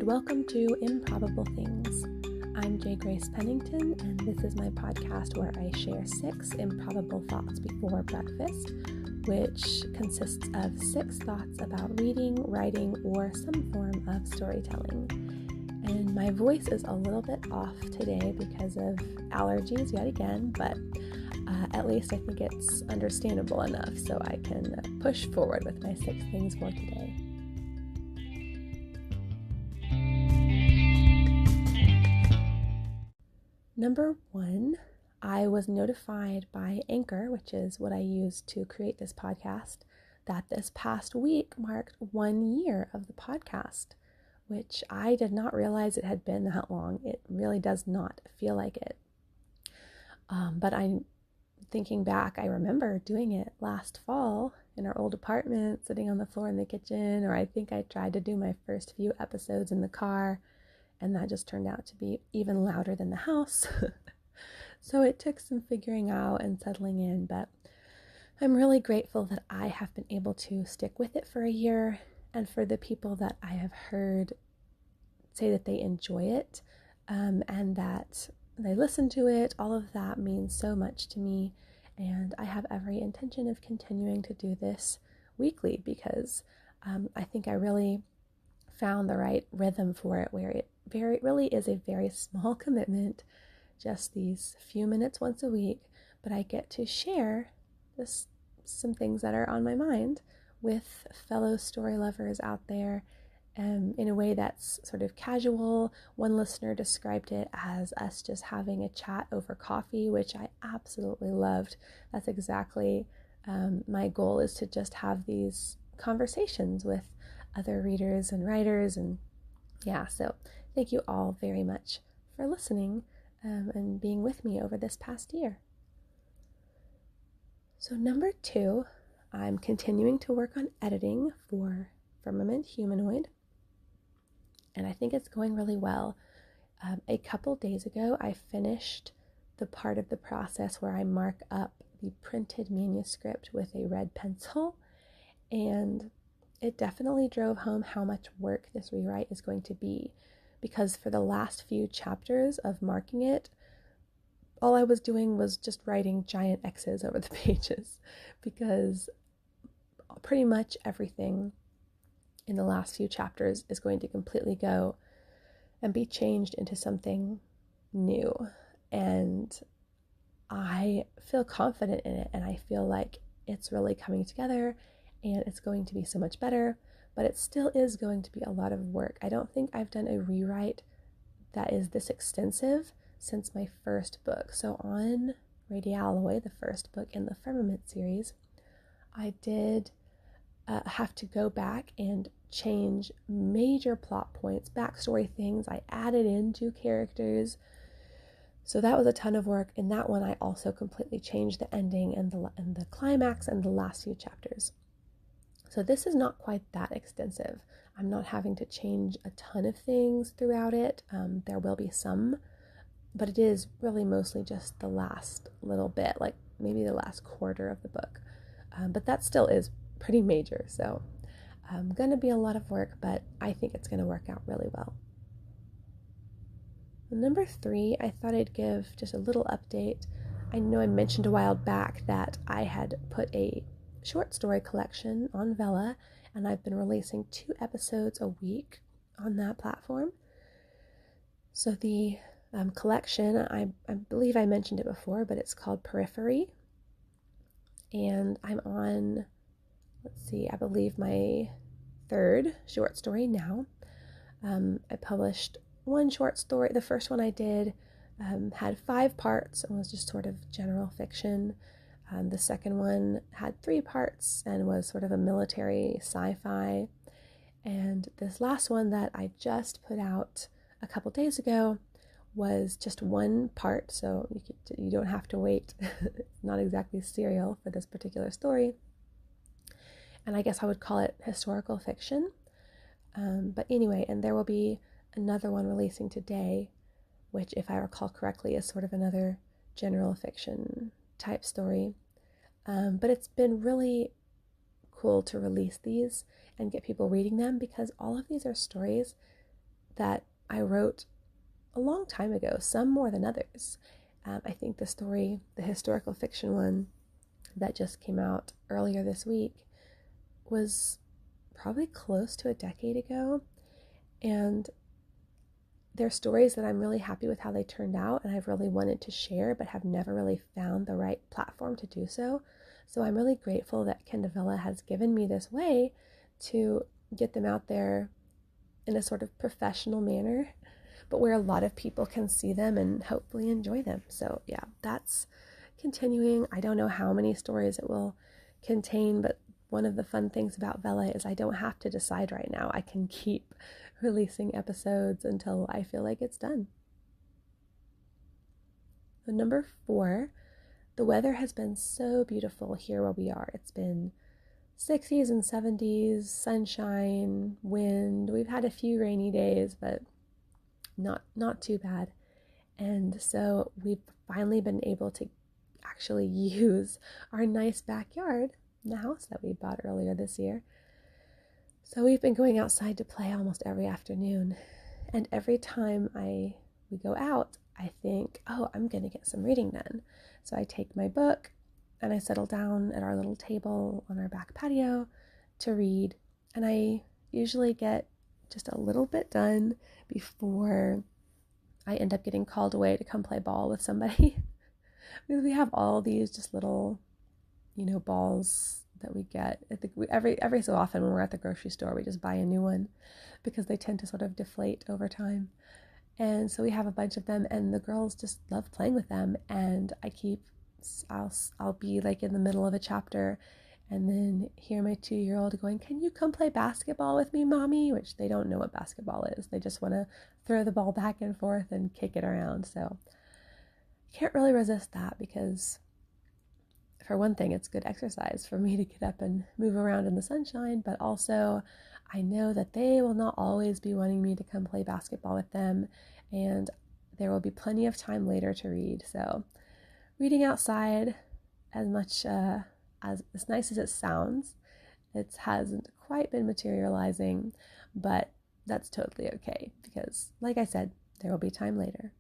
and welcome to Improbable Things. I'm J. Grace Pennington, and this is my podcast where I share 6 improbable thoughts before breakfast, which consists of 6 thoughts about reading, writing, or some form of storytelling. And my voice is a little bit off today because of allergies yet again, but at least I think it's understandable enough so I can push forward with my 6 things for today. Number 1, I was notified by Anchor, which is what I use to create this podcast, that this past week marked 1 year of the podcast, which I did not realize it had been that long. It really does not feel like it. But I'm thinking back, I remember doing it last fall in our old apartment, sitting on the floor in the kitchen, or I think I tried to do my first few episodes in the car, and that just turned out to be even louder than the house. So it took some figuring out and settling in, but I'm really grateful that I have been able to stick with it for a year, and for the people that I have heard say that they enjoy it, and that they listen to it. All of that means so much to me, and I have every intention of continuing to do this weekly because I think I really found the right rhythm for it, where it really is a very small commitment, just these few minutes once a week, but I get to share some things that are on my mind with fellow story lovers out there in a way that's sort of casual. One listener described it as us just having a chat over coffee, which I absolutely loved. That's exactly my goal, is to just have these conversations with other readers and writers. And yeah, so thank you all very much for listening and being with me over this past year. So number 2, I'm continuing to work on editing for Firmament Humanoid, and I think it's going really well. A couple days ago, I finished the part of the process where I mark up the printed manuscript with a red pencil, and it definitely drove home how much work this rewrite is going to be, because for the last few chapters of marking it, all I was doing was just writing giant X's over the pages, because pretty much everything in the last few chapters is going to completely go and be changed into something new. And I feel confident in it, and I feel like it's really coming together, and it's going to be so much better, but it still is going to be a lot of work. I don't think I've done a rewrite that is this extensive since my first book. So on Radialloy, the first book in the Firmament series, I did have to go back and change major plot points, backstory things. I added in 2 characters. So that was a ton of work. In that one, I also completely changed the ending and the climax and the last few chapters. So this is not quite that extensive. I'm not having to change a ton of things throughout it. There will be some, but it is really mostly just the last little bit, like maybe the last quarter of the book. But that still is pretty major. So going to be a lot of work, but I think it's going to work out really well. Number 3, I thought I'd give just a little update. I know I mentioned a while back that I had put a short story collection on Vella, and I've been releasing 2 episodes a week on that platform. So the collection, I believe I mentioned it before, but it's called Periphery, and I'm on, I believe my 3rd short story now. I published 1 short story. The first one I did had 5 parts and was just sort of general fiction. The second one had 3 parts and was sort of a military sci-fi. And this last one that I just put out a couple days ago was just 1 part, so you don't have to wait. It's not exactly serial for this particular story. And I guess I would call it historical fiction. But anyway, and there will be another one releasing today, which, if I recall correctly, is sort of another general fiction type story. But it's been really cool to release these and get people reading them, because all of these are stories that I wrote a long time ago, some more than others. I think the story, the historical fiction one that just came out earlier this week, was probably close to a decade ago. And they're stories that I'm really happy with how they turned out, and I've really wanted to share, but have never really found the right platform to do so. So I'm really grateful that Kendavilla has given me this way to get them out there in a sort of professional manner, but where a lot of people can see them and hopefully enjoy them. So yeah, that's continuing. I don't know how many stories it will contain, but one of the fun things about Vela is I don't have to decide right now. I can keep releasing episodes until I feel like it's done. So number 4, the weather has been so beautiful here where we are. It's been 60s and 70s, sunshine, wind. We've had a few rainy days, but not too bad. And so we've finally been able to actually use our nice backyard in the house that we bought earlier this year. So we've been going outside to play almost every afternoon. And every time we go out, I think, oh, I'm going to get some reading done. So I take my book and I settle down at our little table on our back patio to read. And I usually get just a little bit done before I end up getting called away to come play ball with somebody. Because we have all these just little, balls that we get. I think every so often when we're at the grocery store, we just buy a new one because they tend to sort of deflate over time. And so we have a bunch of them, and the girls just love playing with them. And I'll be like in the middle of a chapter and then hear my 2-year-old going, "Can you come play basketball with me, Mommy?" Which they don't know what basketball is. They just want to throw the ball back and forth and kick it around. So I can't really resist that because, for one thing, it's good exercise for me to get up and move around in the sunshine, but also I know that they will not always be wanting me to come play basketball with them, and there will be plenty of time later to read. So reading outside, as much as nice as it sounds, it hasn't quite been materializing, but that's totally okay because, like I said, there will be time later.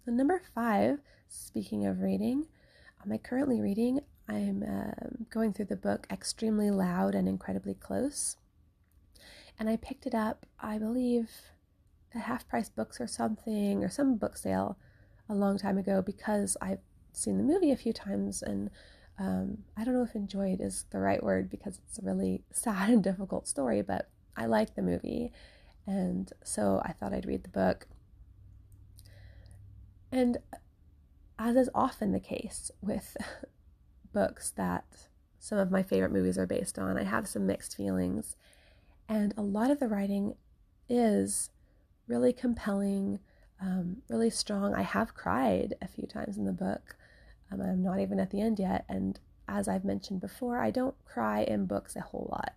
So number 5, speaking of reading, I'm currently reading. I'm going through the book Extremely Loud and Incredibly Close, and I picked it up, I believe, at Half Price Books or something, or some book sale a long time ago, because I've seen the movie a few times, and I don't know if enjoyed is the right word because it's a really sad and difficult story, but I like the movie, and so I thought I'd read the book. And as is often the case with books that some of my favorite movies are based on, I have some mixed feelings, and a lot of the writing is really compelling, really strong. I have cried a few times in the book. I'm not even at the end yet, and as I've mentioned before, I don't cry in books a whole lot.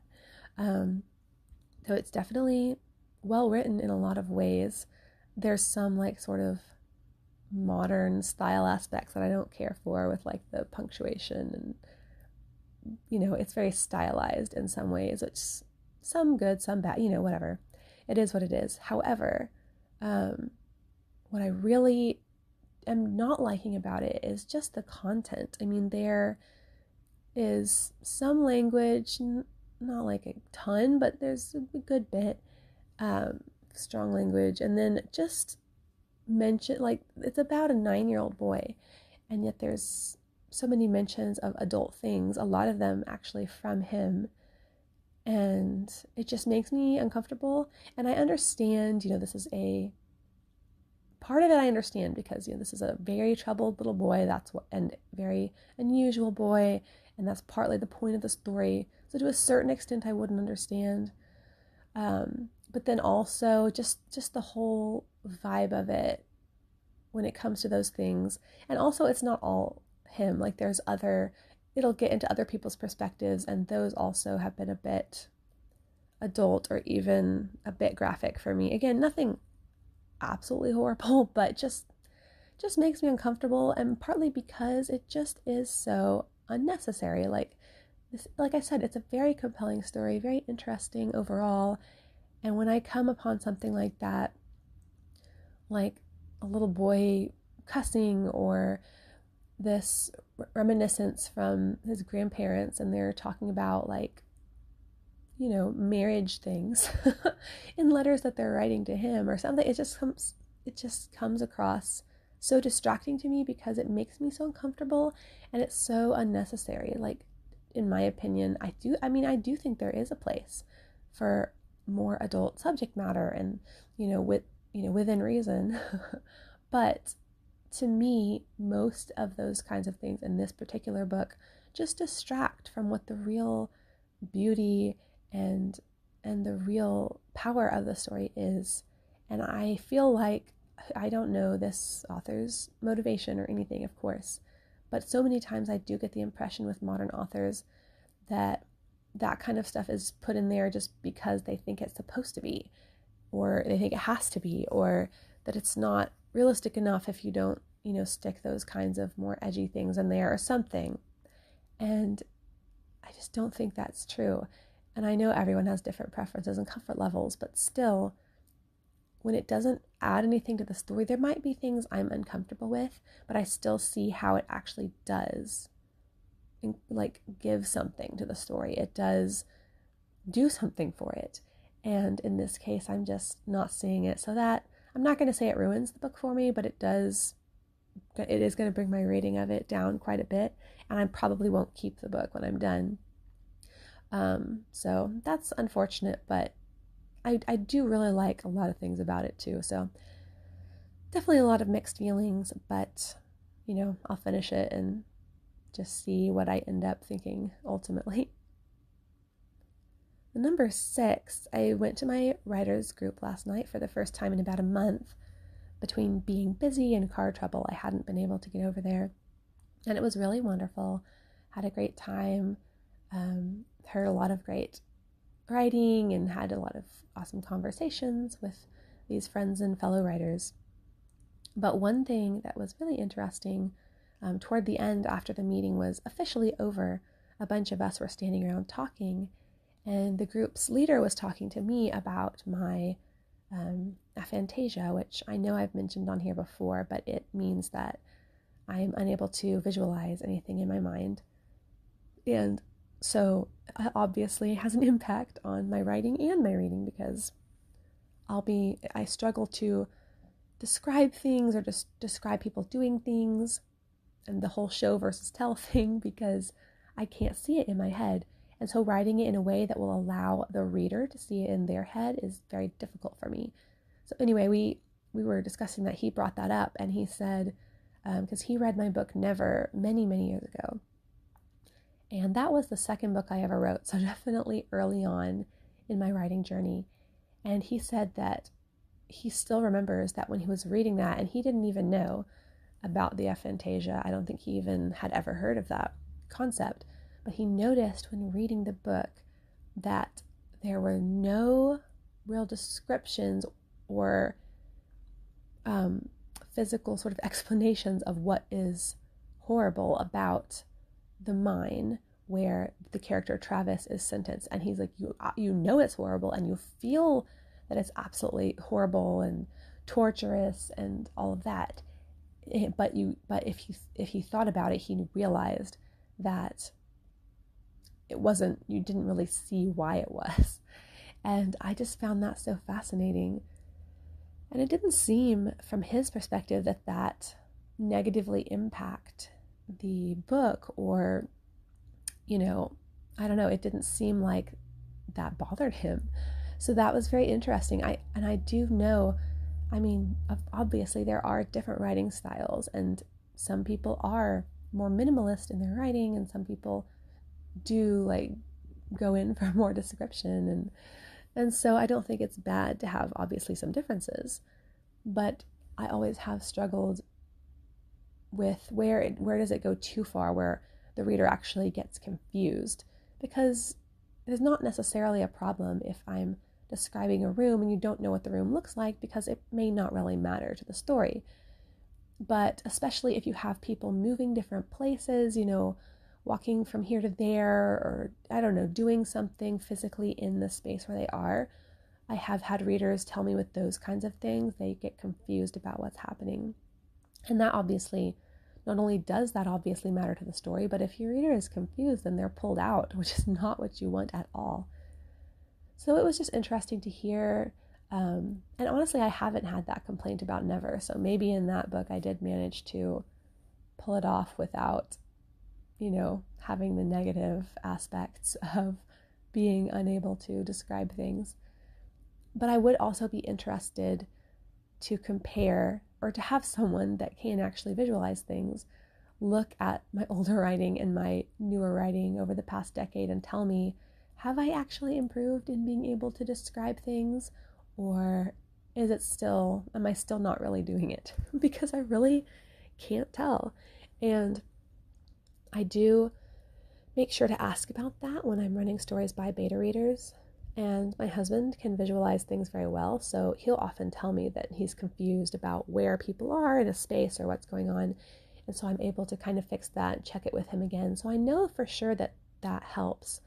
So it's definitely well written in a lot of ways. There's some sort of modern style aspects that I don't care for, with the punctuation, and it's very stylized in some ways, which some good, some bad, whatever. It is what it is. However, what I really am not liking about it is just the content. I mean, there is some language, not like a ton, but there's a good bit, strong language, and then just mention, it's about a 9-year-old boy, and yet there's so many mentions of adult things, a lot of them actually from him, and it just makes me uncomfortable. And I understand, this is a part of it. I understand because this is a very troubled little boy, and very unusual boy, and that's partly the point of the story. So to a certain extent, I wouldn't understand. But then also just the whole vibe of it when it comes to those things. And also, it's not all him. It'll get into other people's perspectives, and those also have been a bit adult or even a bit graphic for me. Again, nothing absolutely horrible, but just makes me uncomfortable, and partly because it just is so unnecessary. Like I said, it's a very compelling story, very interesting overall, And when I come upon something like that, like a little boy cussing, or this reminiscence from his grandparents, and they're talking about, like, marriage things in letters that they're writing to him or something, it just comes across so distracting to me, because it makes me so uncomfortable, and it's so unnecessary. Like, in my opinion, I do think there is a place for more adult subject matter, and within reason. But to me, most of those kinds of things in this particular book just distract from what the real beauty and the real power of the story is. And I feel like, I don't know this author's motivation or anything, of course, but so many times I do get the impression with modern authors that that kind of stuff is put in there just because they think it's supposed to be, or they think it has to be, or that it's not realistic enough if you don't, stick those kinds of more edgy things in there or something. And I just don't think that's true. And I know everyone has different preferences and comfort levels, but still, when it doesn't add anything to the story, there might be things I'm uncomfortable with, but I still see how it actually does, like, give something to the story. It does do something for it. And in this case, I'm just not seeing it. So that, I'm not going to say it ruins the book for me, but it is going to bring my rating of it down quite a bit, and I probably won't keep the book when I'm done. So that's unfortunate, but I do really like a lot of things about it too. So definitely a lot of mixed feelings, but I'll finish it and just see what I end up thinking ultimately. Number 6, I went to my writers group last night for the first time in about a month. Between being busy and car trouble, I hadn't been able to get over there. And it was really wonderful. Had a great time. Heard a lot of great writing and had a lot of awesome conversations with these friends and fellow writers. But one thing that was really interesting, toward the end, after the meeting was officially over, a bunch of us were standing around talking, and the group's leader was talking to me about my aphantasia, which I know I've mentioned on here before, but it means that I'm unable to visualize anything in my mind. And so obviously has an impact on my writing and my reading, because I struggle to describe things or just describe people doing things, and the whole show versus tell thing, because I can't see it in my head. And so writing it in a way that will allow the reader to see it in their head is very difficult for me. So anyway, we were discussing that. He brought that up, and he said, because he read my book Never many, many years ago. And that was the second book I ever wrote, so definitely early on in my writing journey. And he said that he still remembers that when he was reading that, and he didn't even know about the aphantasia. I don't think he even had ever heard of that concept. But he noticed when reading the book that there were no real descriptions or physical sort of explanations of what is horrible about the mine where the character Travis is sentenced. And he's like, you know it's horrible, and you feel that it's absolutely horrible and torturous and all of that. But if he thought about it, he realized that it wasn't, you didn't really see why it was. And I just found that so fascinating. And it didn't seem, from his perspective, that negatively impact the book, or, I don't know, it didn't seem like that bothered him. So that was very interesting. I do know, obviously there are different writing styles, and some people are more minimalist in their writing, and some people do like go in for more description, and so I don't think it's bad to have obviously some differences, but I always have struggled with where does it go too far, where the reader actually gets confused, because there's not necessarily a problem if I'm describing a room and you don't know what the room looks like, because it may not really matter to the story. But especially if you have people moving different places, walking from here to there, or I don't know, doing something physically in the space where they are, I have had readers tell me with those kinds of things, they get confused about what's happening. And that obviously, not only does that obviously matter to the story, but if your reader is confused, then they're pulled out, which is not what you want at all. So it was just interesting to hear. And honestly, I haven't had that complaint about Never. So maybe in that book, I did manage to pull it off without, having the negative aspects of being unable to describe things. But I would also be interested to compare, or to have someone that can actually visualize things look at my older writing and my newer writing over the past decade and tell me, have I actually improved in being able to describe things, or am I still not really doing it? Because I really can't tell. And I do make sure to ask about that when I'm running stories by beta readers. And my husband can visualize things very well, so he'll often tell me that he's confused about where people are in a space or what's going on. And so I'm able to kind of fix that and check it with him again. So I know for sure that that helps.